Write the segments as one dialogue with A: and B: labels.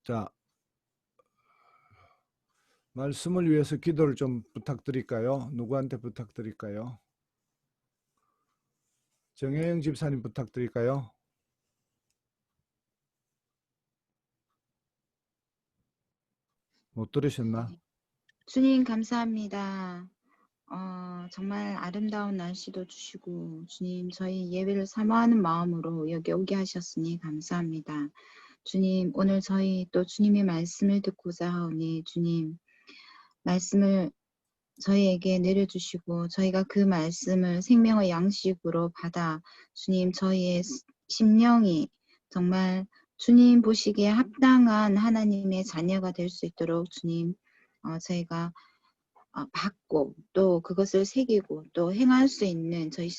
A: 자, 말씀을 위해서 기도를 좀 부탁드릴까요? 누구한테 부탁드릴까요? 정혜영 집사님 부탁드릴까요? 못 들으셨나?
B: 주님 감사합니다. 정말 아름다운 날씨도 주시고 주님 저희 예배를 사모하는 마음으로 여기 오게 하셨으니 감사합니다. 주님 오늘 저희 또 주님의 말씀을 듣고자 하오니 주님 말씀을 저희에게 내려주시고 저희가 그 말씀을 생명의 양식으로 받아 주님 저희의 심령이 정말 주님 보시기에 합당한 하나님의 자녀가 될 수 있도록 주님 저희가 받고 또 그것을 새기고 또 행할 수 있는 저희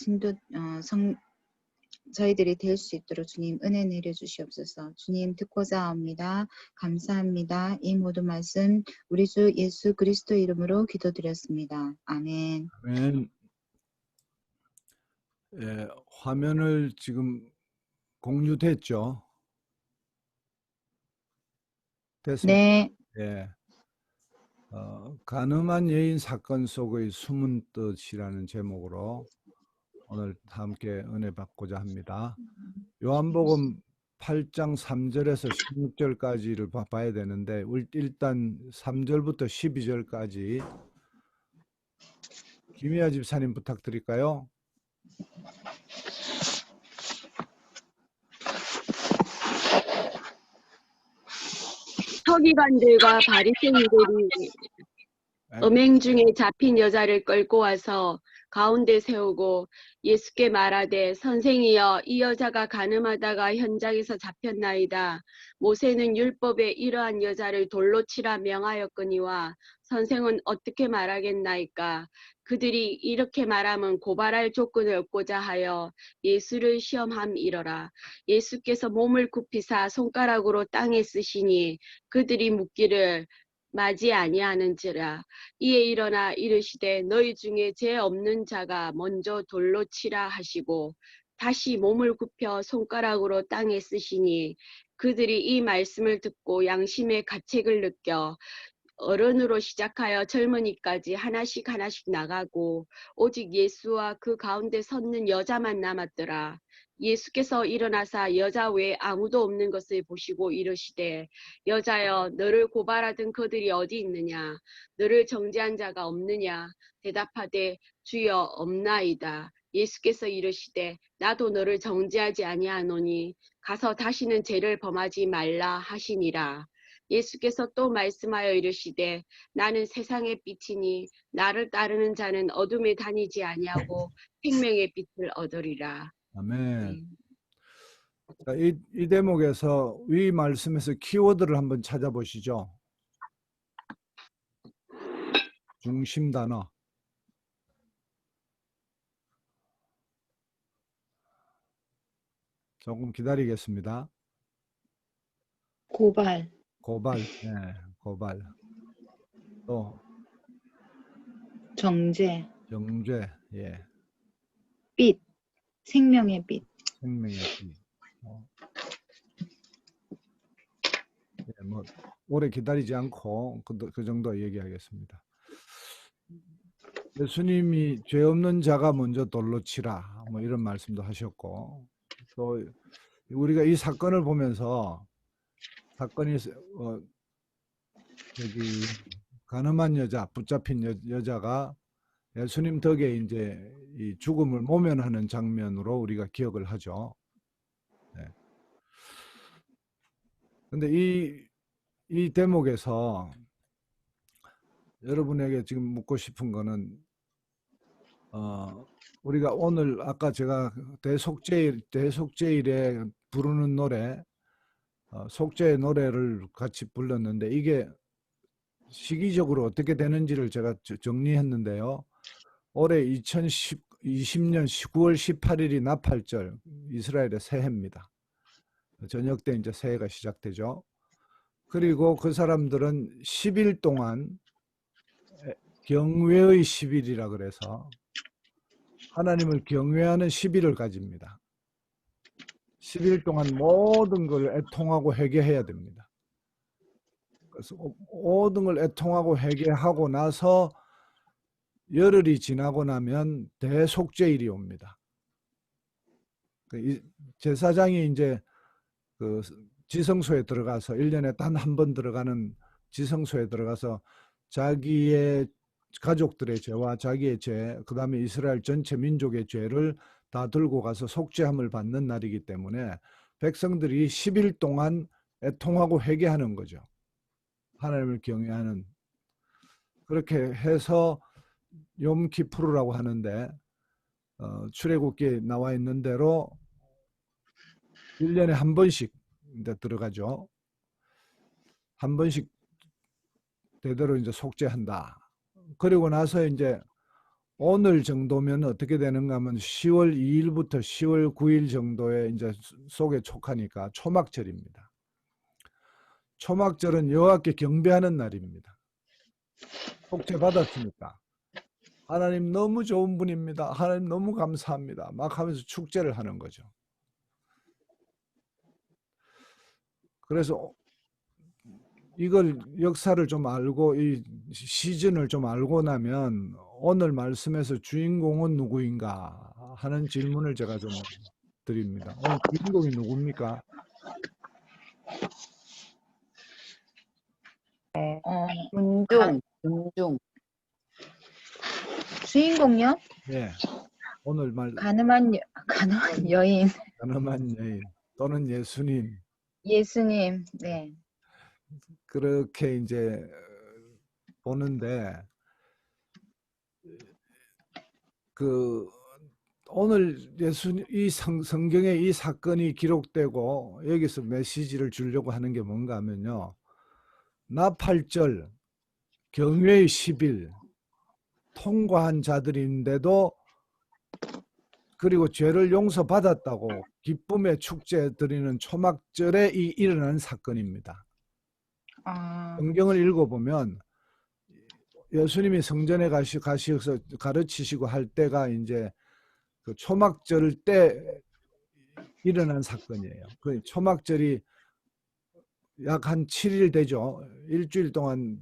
B: 저희들이 될 수 있도록 주님 은혜 내려주시옵소서. 주님 듣고자 합니다. 감사합니다. 이 모든 말씀 우리 주 예수 그리스도 이름으로 기도드렸습니다. 아멘.
A: 아멘. 예, 화면을 지금 공유됐죠? 됐습니다.
B: 네.
A: 예. 가늠한 여인 사건 속의 숨은 뜻이라는 제목으로 오늘 함께 은혜 받고자 합니다. 요한복음 8장 3절에서 16절까지를 봐야 되는데 일단 3절부터 12절까지 김희아 집사님 부탁드릴까요?
C: 서기관들과 바리새인들이 음행 중에 잡힌 여자를 끌고 와서 가운데 세우고 예수께 말하되 선생이여 이 여자가 간음하다가 현장에서 잡혔나이다. 모세는 율법에 이러한 여자를 돌로 치라 명하였거니와 선생은 어떻게 말하겠나이까. 그들이 이렇게 말하면 고발할 조건을 얻고자 하여 예수를 시험함이러라. 예수께서 몸을 굽히사 손가락으로 땅에 쓰시니 그들이 묻기를 맞이 아니하는지라. 이에 일어나 이르시되 너희 중에 죄 없는 자가 먼저 돌로 치라 하시고 다시 몸을 굽혀 손가락으로 땅에 쓰시니 그들이 이 말씀을 듣고 양심의 가책을 느껴 어른으로 시작하여 젊은이까지 하나씩 나가고 오직 예수와 그 가운데 섰는 여자만 남았더라. 예수께서 일어나사 여자 외에 아무도 없는 것을 보시고 이르시되 여자여 너를 고발하던 그들이 어디 있느냐. 너를 정죄한 자가 없느냐. 대답하되 주여 없나이다. 예수께서 이르시되 나도 너를 정죄하지 아니하노니 가서 다시는 죄를 범하지 말라 하시니라. 예수께서 또 말씀하여 이르시되 나는 세상의 빛이니 나를 따르는 자는 어둠에 다니지 아니하고 생명의 빛을 얻으리라.
A: 아멘. 자, 이 대목에서 위 말씀에서 키워드를 한번 찾아보시죠. 중심 단어. 조금 기다리겠습니다.
B: 고발.
A: 고발. 네, 고발. 또
B: 정죄.
A: 정죄. 예.
B: 빛. 생명의 빛.
A: 생명의 빛. 예, 뭐 오래 기다리지 않고 그 정도 얘기하겠습니다. 예수님이 죄 없는 자가 먼저 돌로 치라 뭐 이런 말씀도 하셨고 또 우리가 이 사건을 보면서 사건이 가늠한 여자, 붙잡힌 여자가 예수님 덕에 이제 이 죽음을 모면하는 장면으로 우리가 기억을 하죠. 네. 근데 이 대목에서 여러분에게 지금 묻고 싶은 거는 우리가 오늘 아까 제가 대속죄일에 부르는 노래 속죄의 노래를 같이 불렀는데 이게 시기적으로 어떻게 되는지를 제가 정리했는데요. 올해 2020년 9월 18일이 나팔절 이스라엘의 새해입니다. 저녁 때 이제 새해가 시작되죠. 그리고 그 사람들은 10일 동안 경외의 10일이라 그래서 하나님을 경외하는 10일을 가집니다. 10일 동안 모든 걸 애통하고 회개해야 됩니다. 그래서 모든 걸 애통하고 회개하고 나서 열흘이 지나고 나면 대속죄일이 옵니다. 제사장이 이제 그 지성소에 들어가서 1년에 단 한 번 들어가는 지성소에 들어가서 자기의 가족들의 죄와 자기의 죄, 그 다음에 이스라엘 전체 민족의 죄를 다 들고 가서 속죄함을 받는 날이기 때문에 백성들이 10일 동안 애통하고 회개하는 거죠. 하나님을 경외하는. 그렇게 해서 욤키푸르라고 하는데 출애굽기에 나와 있는 대로 1년에 한 번씩 이제 들어가죠. 한 번씩 대대로 이제 속죄한다. 그리고 나서 이제 오늘 정도면 어떻게 되는가 하면 10월 2일부터 10월 9일 정도에 이제 속에 촉하니까 초막절입니다. 초막절은 여호와께 경배하는 날입니다. 속죄 받았으니까. 하나님 너무 좋은 분입니다. 하나님 너무 감사합니다. 막 하면서 축제를 하는 거죠. 그래서 이걸 역사를 좀 알고 이 시즌을 좀 알고 나면 오늘 말씀에서 주인공은 누구인가 하는 질문을 제가 좀 드립니다. 오늘 주인공이 누굽니까?
D: 군중.
B: 주인공요?
A: 예. 오늘
B: 가늠한 여인.
A: 가늠한 여인 또는 예수님.
B: 예수님. 네.
A: 그렇게 이제 보는데 그 오늘 예수님 이 성경에 이 사건이 기록되고 여기서 메시지를 주려고 하는 게 뭔가 하면요. 나팔절 경외의 10일 통과한 자들인데도 그리고 죄를 용서받았다고 기쁨의 축제 드리는 초막절에 일어난 사건입니다. 성경을 읽어보면 예수님이 성전에 가셔서 가르치시고 할 때가 이제 그 초막절 때 일어난 사건이에요. 그 초막절이 약 한 7일 되죠. 일주일 동안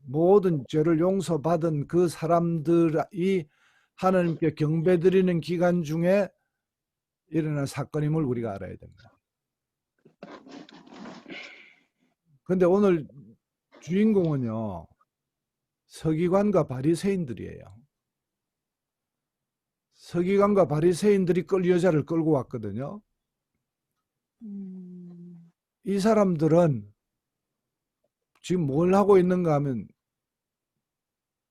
A: 모든 죄를 용서받은 그 사람들이 하나님께 경배드리는 기간 중에 일어난 사건임을 우리가 알아야 됩니다. 그런데 오늘 주인공은요. 서기관과 바리새인들이에요. 서기관과 바리새인들이 여자를 끌고 왔거든요. 이 사람들은 지금 뭘 하고 있는가 하면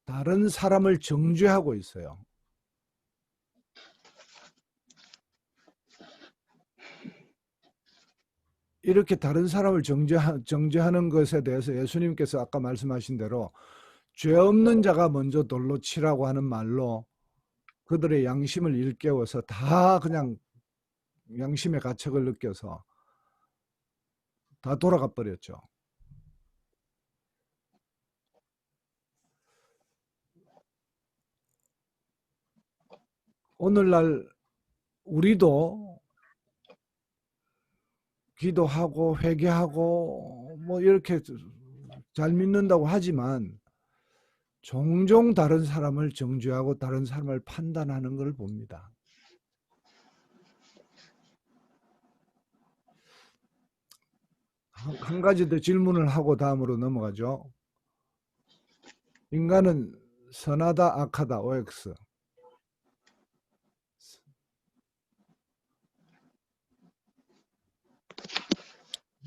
A: 다른 사람을 정죄하고 있어요. 이렇게 다른 사람을 정죄하는 것에 대해서 예수님께서 아까 말씀하신 대로 죄 없는 자가 먼저 돌로 치라고 하는 말로 그들의 양심을 일깨워서 다 그냥 양심의 가책을 느껴서 다 돌아가 버렸죠. 오늘날 우리도 기도하고 회개하고 뭐 이렇게 잘 믿는다고 하지만 종종 다른 사람을 정죄하고 다른 사람을 판단하는 걸 봅니다. 한 가지 더 질문을 하고 다음으로 넘어가죠. 인간은 선하다, 악하다, OX.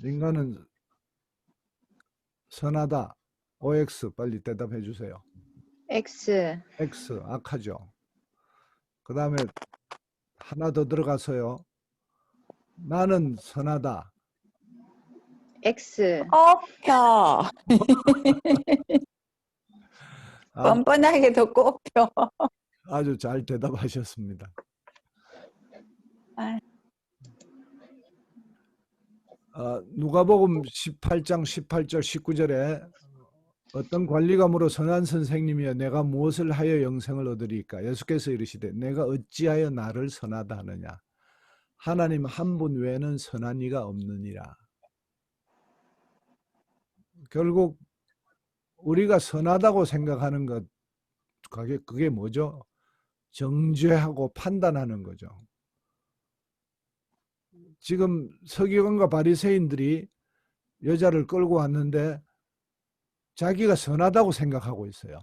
A: 인간은 선하다, OX 빨리 대답해 주세요.
B: X.
A: X, 악하죠. 그 다음에 하나 더 들어가서요. 나는 선하다.
B: X.
D: 꼽혀. 뻔뻔하게 더 꼽혀.
A: 아주 잘 대답하셨습니다.
D: 아.
A: 누가복음 18장 18절 19절에 어떤 관리가 물어 선한 선생님이여 내가 무엇을 하여 영생을 얻으리까? 예수께서 이르시되 내가 어찌하여 나를 선하다 하느냐? 하나님 한 분 외에는 선한 이가 없느니라. 결국 우리가 선하다고 생각하는 것, 그게 뭐죠? 정죄하고 판단하는 거죠. 지금 서기관과 바리새인들이 여자를 끌고 왔는데 자기가 선하다고 생각하고 있어요.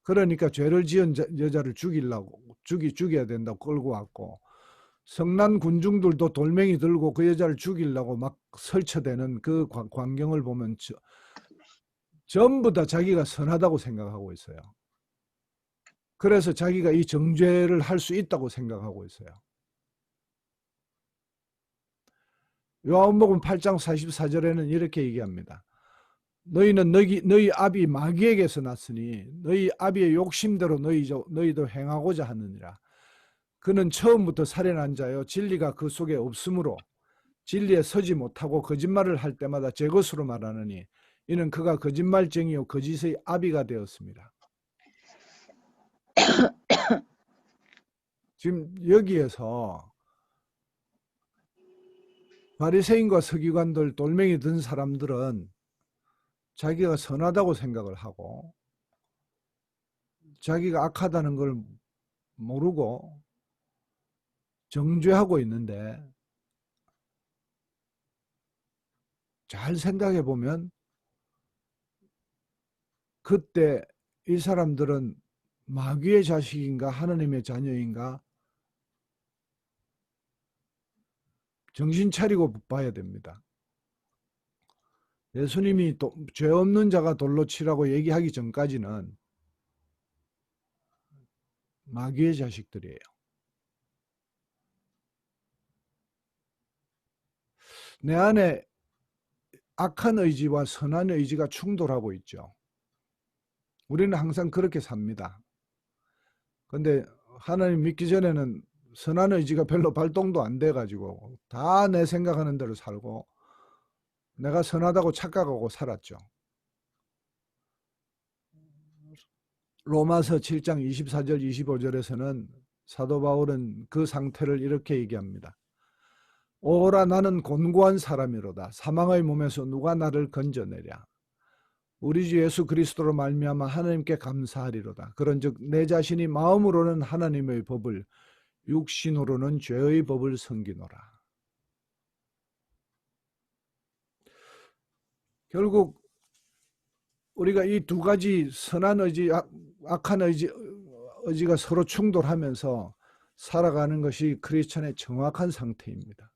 A: 그러니까 죄를 지은 여자를 죽여야 된다고 끌고 왔고, 성난 군중들도 돌멩이 들고 그 여자를 죽이려고 막 설쳐대는 그 광경을 보면 전부 다 자기가 선하다고 생각하고 있어요. 그래서 자기가 이 정죄를 할 수 있다고 생각하고 있어요. 요한복음 8장 44절에는 이렇게 얘기합니다. 너희는 너희 아비 마귀에게서 났으니 너희 아비의 욕심대로 너희도 행하고자 하느니라. 그는 처음부터 살인한 자요 진리가 그 속에 없으므로 진리에 서지 못하고 거짓말을 할 때마다 제 것으로 말하느니 이는 그가 거짓말쟁이요 거짓의 아비가 되었습니다. 지금 여기에서 바리새인과 서기관들 돌멩이 든 사람들은 자기가 선하다고 생각을 하고 자기가 악하다는 걸 모르고 정죄하고 있는데, 잘 생각해 보면 그때 이 사람들은 마귀의 자식인가 하느님의 자녀인가 정신 차리고 봐야 됩니다. 예수님이 죄 없는 자가 돌로 치라고 얘기하기 전까지는 마귀의 자식들이에요. 내 안에 악한 의지와 선한 의지가 충돌하고 있죠. 우리는 항상 그렇게 삽니다. 근데 하나님 믿기 전에는 선한 의지가 별로 발동도 안 돼가지고 다 내 생각하는 대로 살고 내가 선하다고 착각하고 살았죠. 로마서 7장 24절 25절에서는 사도 바울은 그 상태를 이렇게 얘기합니다. 오라 나는 곤고한 사람이로다. 사망의 몸에서 누가 나를 건져내랴. 우리 주 예수 그리스도로 말미암아 하나님께 감사하리로다. 그런즉 내 자신이 마음으로는 하나님의 법을 육신으로는 죄의 법을 섬기노라. 결국 우리가 이 두 가지 선한 의지, 악한 의지가 서로 충돌하면서 살아가는 것이 크리스천의 정확한 상태입니다.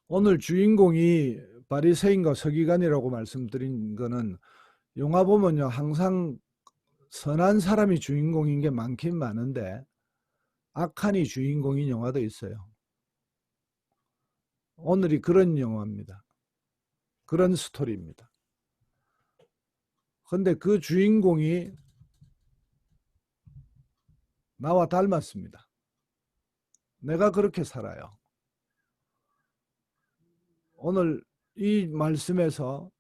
A: 오늘 주인공이 바리새인과 서기관이라고 말씀드린 거는 영화 보면요 항상 선한 사람이 주인공인 게 많긴 많은데 악한이 주인공인 영화도 있어요. 오늘이 그런 영화입니다. 그런 스토리입니다. 그런데 그 주인공이 나와 닮았습니다. 내가 그렇게 살아요. 오늘 이 말씀에서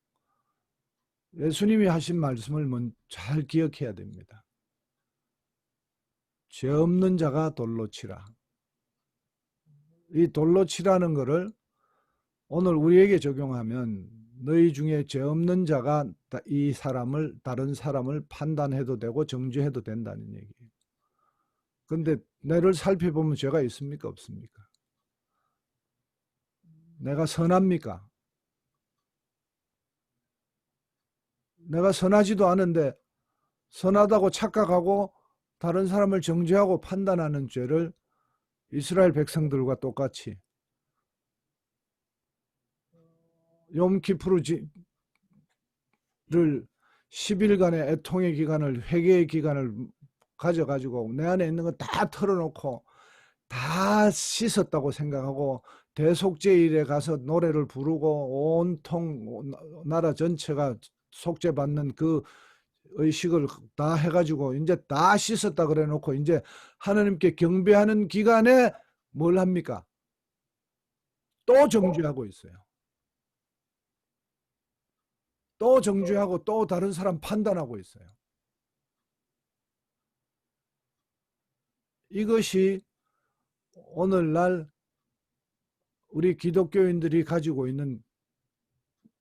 A: 예수님이 하신 말씀을 잘 기억해야 됩니다. 죄 없는 자가 돌로 치라. 이 돌로 치라는 것을 오늘 우리에게 적용하면 너희 중에 죄 없는 자가 다른 사람을 판단해도 되고 정죄해도 된다는 얘기예요. 근데 내를 살펴보면 죄가 있습니까? 없습니까? 내가 선합니까? 내가 선하지도 않은데 선하다고 착각하고 다른 사람을 정죄하고 판단하는 죄를 이스라엘 백성들과 똑같이 욤키프르를 10일간의 애통의 기간을, 회개의 기간을 가져가지고 내 안에 있는 거 다 털어놓고 다 씻었다고 생각하고 대속죄일에 가서 노래를 부르고 온통 나라 전체가 속죄받는 그 의식을 다 해가지고 이제 다 씻었다 그래 놓고 이제 하나님께 경배하는 기간에 뭘 합니까? 또 정죄하고 있어요. 또 정죄하고 또 다른 사람 판단하고 있어요. 이것이 오늘날 우리 기독교인들이 가지고 있는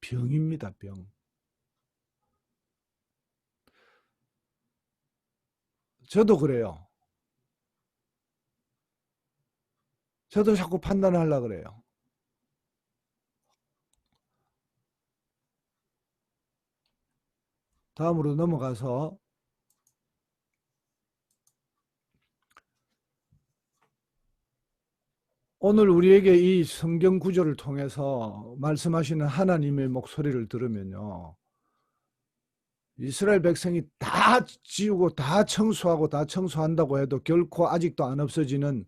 A: 병입니다, 병. 저도 그래요. 저도 자꾸 판단하려고 그래요. 다음으로 넘어가서 오늘 우리에게 이 성경 구절을 통해서 말씀하시는 하나님의 목소리를 들으면요. 이스라엘 백성이 다 지우고 다 청소하고 다 청소한다고 해도 결코 아직도 안 없어지는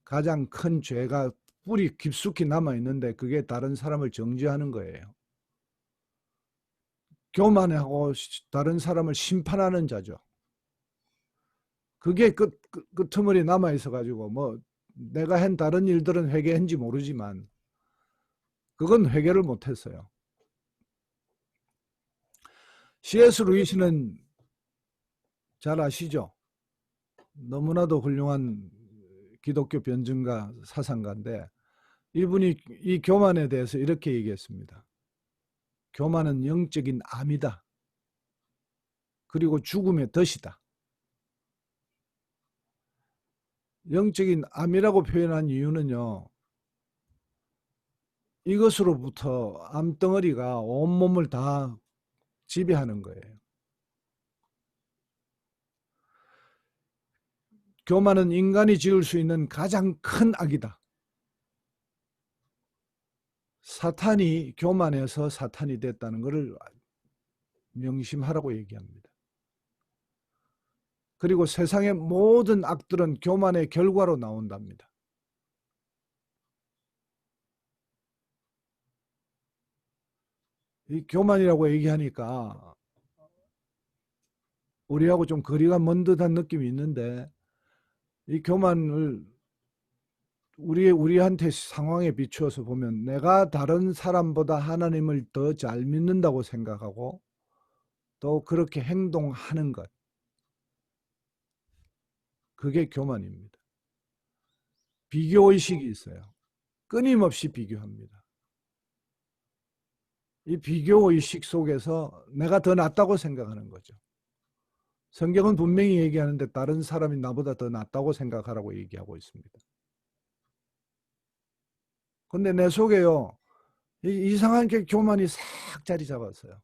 A: 가장 큰 죄가 뿌리 깊숙이 남아있는데 그게 다른 사람을 정죄하는 거예요. 교만하고 다른 사람을 심판하는 자죠. 그게 끄트머리 남아있어 가지고 뭐 내가 한 다른 일들은 회개했는지 모르지만 그건 회개를 못했어요. C.S. 루이스는 잘 아시죠? 너무나도 훌륭한 기독교 변증가 사상가인데 이분이 이 교만에 대해서 이렇게 얘기했습니다. 교만은 영적인 암이다. 그리고 죽음의 덫이다. 영적인 암이라고 표현한 이유는요. 이것으로부터 암덩어리가 온몸을 다 지배하는 거예요. 교만은 인간이 지을 수 있는 가장 큰 악이다. 사탄이 교만해서 사탄이 됐다는 것을 명심하라고 얘기합니다. 그리고 세상의 모든 악들은 교만의 결과로 나온답니다. 이 교만이라고 얘기하니까 우리하고 좀 거리가 먼 듯한 느낌이 있는데 이 교만을 우리한테 상황에 비추어서 보면 내가 다른 사람보다 하나님을 더 잘 믿는다고 생각하고 또 그렇게 행동하는 것. 그게 교만입니다. 비교의식이 있어요. 끊임없이 비교합니다. 이 비교의식 속에서 내가 더 낫다고 생각하는 거죠. 성경은 분명히 얘기하는데 다른 사람이 나보다 더 낫다고 생각하라고 얘기하고 있습니다. 근데 내 속에요. 이상한 게 교만이 싹 자리 잡았어요.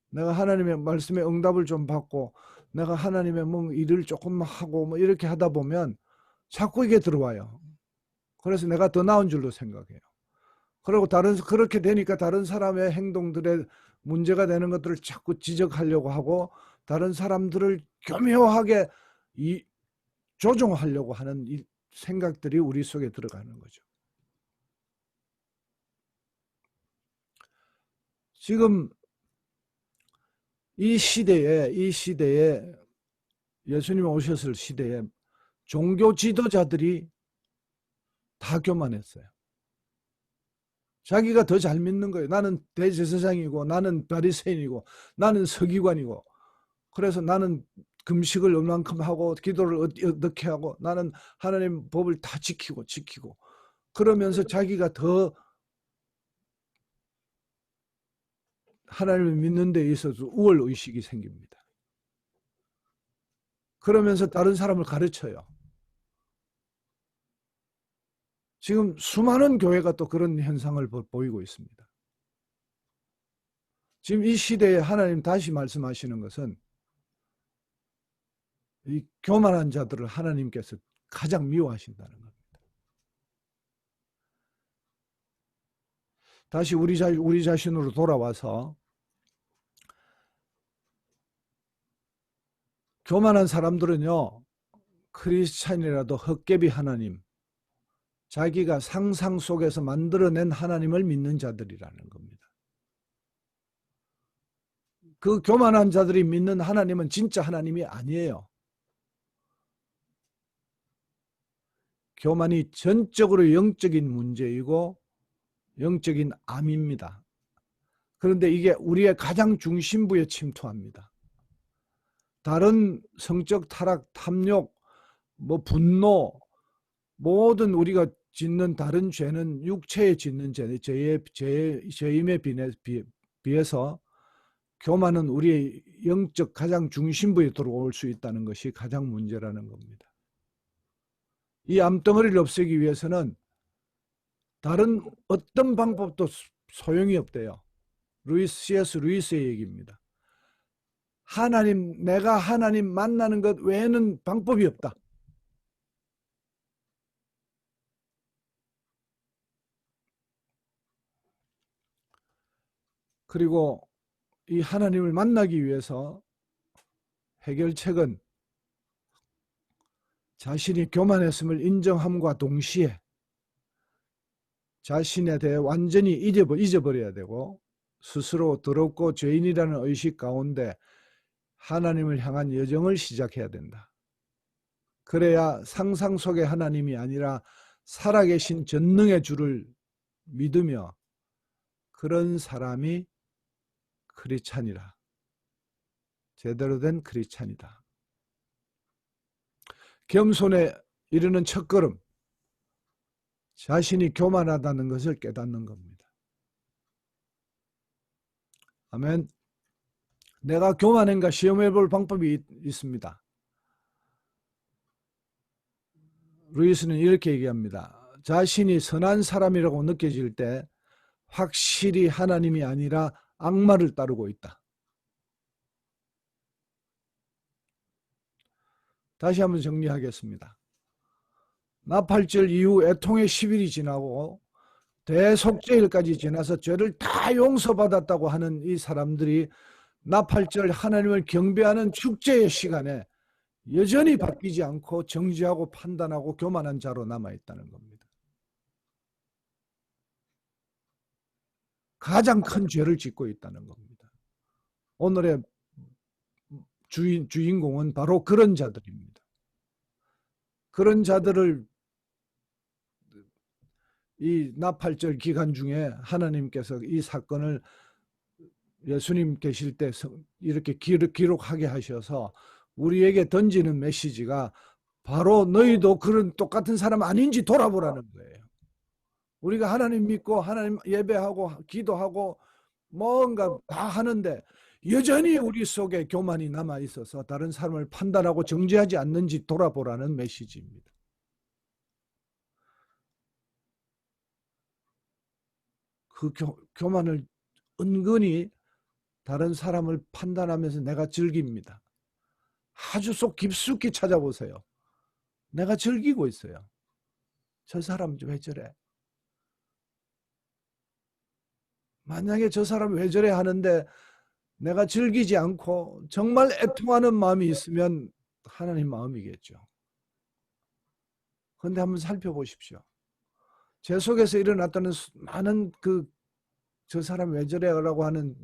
A: 내가 하나님의 말씀에 응답을 좀 받고 내가 하나님의 뭐 일을 조금 하고 뭐 이렇게 하다 보면 자꾸 이게 들어와요. 그래서 내가 더 나은 줄로 생각해요. 그리고 그렇게 되니까 다른 사람의 행동들에 문제가 되는 것들을 자꾸 지적하려고 하고 다른 사람들을 교묘하게 조종하려고 하는 이 생각들이 우리 속에 들어가는 거죠. 지금 이 시대에 예수님이 오셨을 시대에 종교 지도자들이 다 교만했어요. 자기가 더 잘 믿는 거예요. 나는 대제사장이고 나는 바리새인이고 나는 서기관이고 그래서 나는 금식을 얼만큼 하고 기도를 어떻게 하고 나는 하나님 법을 다 지키고 그러면서 자기가 더 하나님을 믿는 데 있어서 우월의식이 생깁니다. 그러면서 다른 사람을 가르쳐요. 지금 수많은 교회가 또 그런 현상을 보이고 있습니다. 지금 이 시대에 하나님 다시 말씀하시는 것은 이 교만한 자들을 하나님께서 가장 미워하신다는 겁니다. 다시 우리 자신으로 돌아와서 교만한 사람들은요. 크리스찬이라도 헛개비 하나님, 자기가 상상 속에서 만들어낸 하나님을 믿는 자들이라는 겁니다. 그 교만한 자들이 믿는 하나님은 진짜 하나님이 아니에요. 교만이 전적으로 영적인 문제이고 영적인 암입니다. 그런데 이게 우리의 가장 중심부에 침투합니다. 다른 성적 타락, 탐욕, 분노, 모든 우리가 짓는 다른 죄는 육체에 짓는 죄임에 비해서 교만은 우리의 영적 가장 중심부에 들어올 수 있다는 것이 가장 문제라는 겁니다. 이 암덩어리를 없애기 위해서는 다른 어떤 방법도 소용이 없대요. C.S. 루이스의 얘기입니다. 내가 하나님 만나는 것 외에는 방법이 없다. 그리고 이 하나님을 만나기 위해서 해결책은 자신이 교만했음을 인정함과 동시에 자신에 대해 완전히 잊어버려야 되고 스스로 더럽고 죄인이라는 의식 가운데 하나님을 향한 여정을 시작해야 된다. 그래야 상상 속의 하나님이 아니라 살아계신 전능의 주를 믿으며 그런 사람이 크리스찬이라. 제대로 된 크리스찬이다. 겸손에 이르는 첫걸음, 자신이 교만하다는 것을 깨닫는 겁니다. 아멘. 내가 교만한가 시험해 볼 방법이 있습니다. 루이스는 이렇게 얘기합니다. 자신이 선한 사람이라고 느껴질 때 확실히 하나님이 아니라 악마를 따르고 있다. 다시 한번 정리하겠습니다. 나팔절 이후 애통의 10일이 지나고 대속죄일까지 지나서 죄를 다 용서받았다고 하는 이 사람들이 나팔절 하나님을 경배하는 축제의 시간에 여전히 바뀌지 않고 정지하고 판단하고 교만한 자로 남아있다는 겁니다. 가장 큰 죄를 짓고 있다는 겁니다. 오늘의 주인공은 바로 그런 자들입니다. 그런 자들을 이 나팔절 기간 중에 하나님께서 이 사건을 예수님 계실 때 이렇게 기록하게 하셔서 우리에게 던지는 메시지가 바로 너희도 그런 똑같은 사람 아닌지 돌아보라는 거예요. 우리가 하나님 믿고 하나님 예배하고 기도하고 뭔가 다 하는데 여전히 우리 속에 교만이 남아 있어서 다른 사람을 판단하고 정죄하지 않는지 돌아보라는 메시지입니다. 그 교만을 은근히 다른 사람을 판단하면서 내가 즐깁니다. 아주 속 깊숙이 찾아보세요. 내가 즐기고 있어요. 저 사람 왜 저래? 만약에 저 사람 왜 저래 하는데 내가 즐기지 않고 정말 애통하는 마음이 있으면 하나님 마음이겠죠. 그런데 한번 살펴보십시오. 제 속에서 일어났다는 많은 저 사람 왜 저래 라고 하는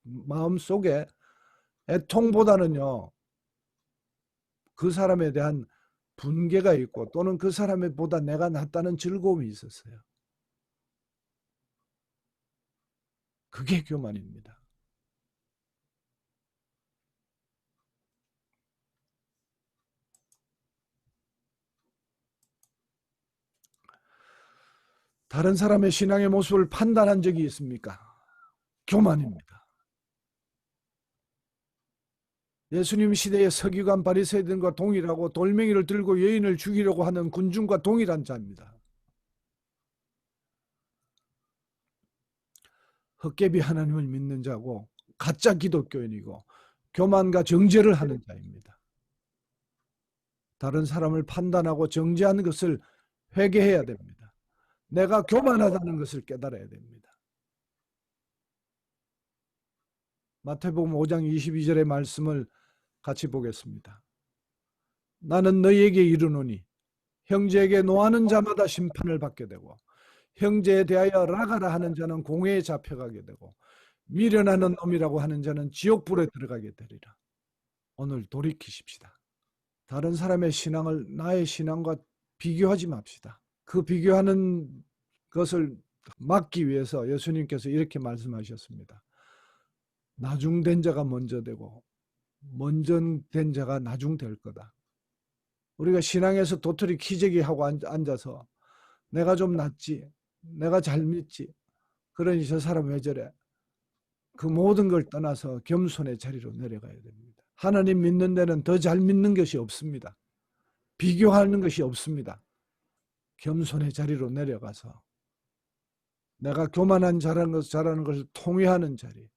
A: 마음 속에 애통보다는요, 그 사람에 대한 분개가 있고 또는 그 사람에 보다 내가 낫다는 즐거움이 있었어요. 그게 교만입니다. 다른 사람의 신앙의 모습을 판단한 적이 있습니까? 교만입니다. 예수님 시대의 서기관 바리새인들과 동일하고 돌멩이를 들고 여인을 죽이려고 하는 군중과 동일한 자입니다. 헛개비 하나님을 믿는 자고 가짜 기독교인이고 교만과 정죄를 하는 자입니다. 다른 사람을 판단하고 정죄하는 것을 회개해야 됩니다. 내가 교만하다는 것을 깨달아야 됩니다. 마태복음 5장 22절의 말씀을 같이 보겠습니다. 나는 너희에게 이르노니 형제에게 노하는 자마다 심판을 받게 되고 형제에 대하여 라가라 하는 자는 공회에 잡혀가게 되고 미련하는 놈이라고 하는 자는 지옥불에 들어가게 되리라. 오늘 돌이키십시다. 다른 사람의 신앙을 나의 신앙과 비교하지 맙시다. 그 비교하는 것을 막기 위해서 예수님께서 이렇게 말씀하셨습니다. 나중된 자가 먼저 되고 먼저 된 자가 나중 될 거다. 우리가 신앙에서 도토리 키재기 하고 앉아서 내가 좀 낫지, 내가 잘 믿지, 그러니 저 사람 왜 저래? 그 모든 걸 떠나서 겸손의 자리로 내려가야 됩니다. 하나님 믿는 데는 더 잘 믿는 것이 없습니다. 비교하는 것이 없습니다. 겸손의 자리로 내려가서 내가 교만한 잘하는 것을 통회하는 자리,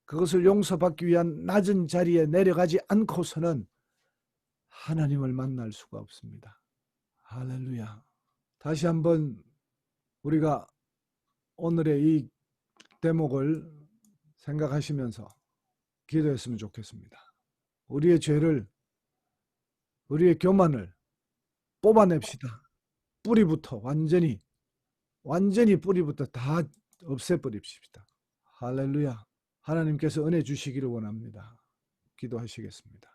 A: 그것을 용서받기 위한 낮은 자리에 내려가지 않고서는 하나님을 만날 수가 없습니다. 할렐루야. 다시 한번 우리가 오늘의 이 대목을 생각하시면서 기도했으면 좋겠습니다. 우리의 죄를, 우리의 교만을 뽑아냅시다. 뿌리부터 완전히 뿌리부터 다 없애버립시다. 할렐루야. 하나님께서 은혜 주시기를 원합니다. 기도하시겠습니다.